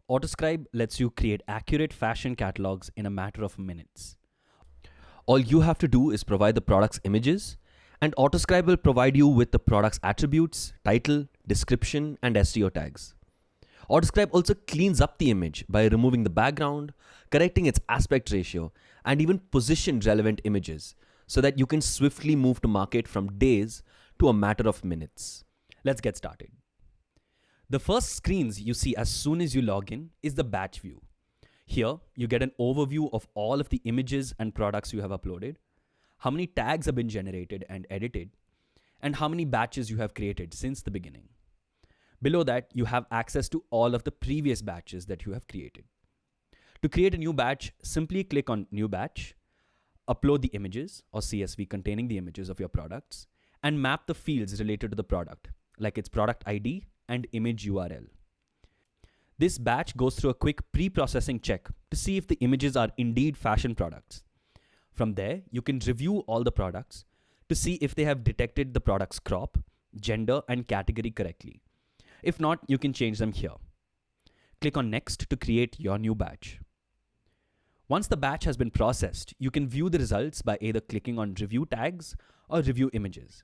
Autoscribe lets you create accurate fashion catalogs in a matter of minutes. All you have to do is provide the product's images, and Autoscribe will provide you with the product's attributes, title, description, and SEO tags. Autoscribe also cleans up the image by removing the background, correcting its aspect ratio, and even position relevant images so that you can swiftly move to market from days to a matter of minutes. Let's get started. The first screens you see as soon as you log in is the batch view. Here, you get an overview of all of the images and products you have uploaded, how many tags have been generated and edited, and how many batches you have created since the beginning. Below that, you have access to all of the previous batches that you have created. To create a new batch, simply click on New Batch, upload the images or CSV containing the images of your products, and map the fields related to the product, like its product ID and image URL. This batch goes through a quick pre-processing check to see if the images are indeed fashion products. From there, you can review all the products to see if they have detected the product's crop, gender, and category correctly. If not, you can change them here. Click on Next to create your new batch. Once the batch has been processed, you can view the results by either clicking on Review Tags or Review Images.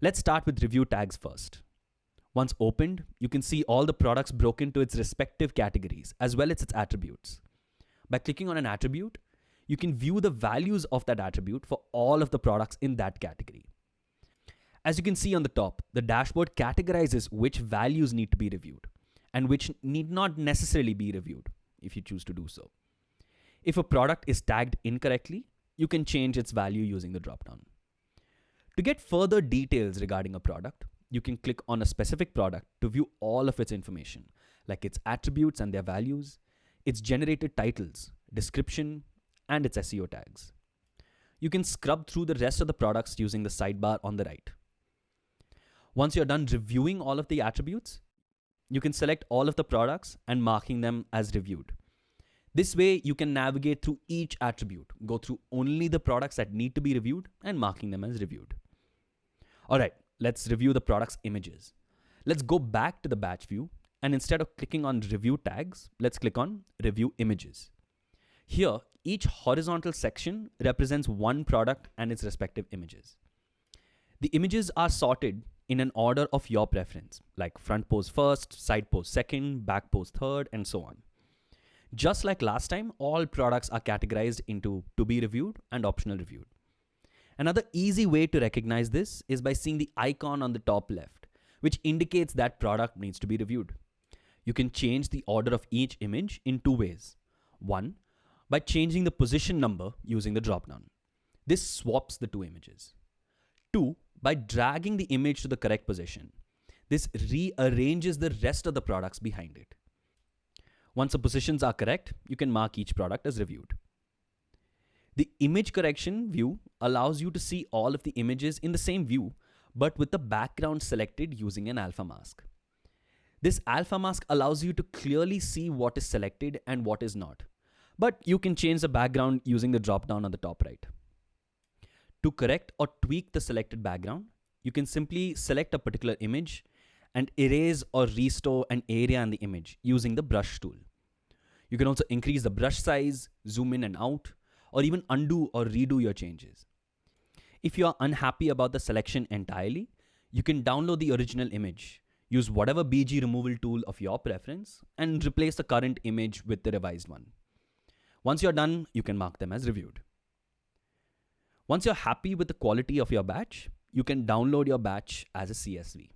Let's start with Review Tags first. Once opened, you can see all the products broken to its respective categories as well as its attributes. By clicking on an attribute, you can view the values of that attribute for all of the products in that category. As you can see on the top, the dashboard categorizes which values need to be reviewed and which need not necessarily be reviewed if you choose to do so. If a product is tagged incorrectly, you can change its value using the dropdown. To get further details regarding a product, you can click on a specific product to view all of its information, like its attributes and their values, its generated titles, description, and its SEO tags. You can scrub through the rest of the products using the sidebar on the right. Once you're done reviewing all of the attributes, you can select all of the products and marking them as reviewed. This way, you can navigate through each attribute, go through only the products that need to be reviewed and marking them as reviewed. All right, let's review the product's images. Let's go back to the batch view, and instead of clicking on Review Tags, let's click on Review Images. Here, each horizontal section represents one product and its respective images. The images are sorted in an order of your preference, like front pose first, side pose second, back pose third, and so on. Just like last time, all products are categorized into to be reviewed and optional reviewed. Another easy way to recognize this is by seeing the icon on the top left, which indicates that product needs to be reviewed. You can change the order of each image in two ways. One, by changing the position number using the dropdown. This swaps the two images. Two, by dragging the image to the correct position. This rearranges the rest of the products behind it. Once the positions are correct, you can mark each product as reviewed. The image correction view allows you to see all of the images in the same view, but with the background selected using an alpha mask. This alpha mask allows you to clearly see what is selected and what is not, but you can change the background using the drop-down on the top right. To correct or tweak the selected background, you can simply select a particular image and erase or restore an area in the image using the brush tool. You can also increase the brush size, zoom in and out, or even undo or redo your changes. If you are unhappy about the selection entirely, you can download the original image, use whatever BG removal tool of your preference, and replace the current image with the revised one. Once you're done, you can mark them as reviewed. Once you're happy with the quality of your batch, you can download your batch as a CSV.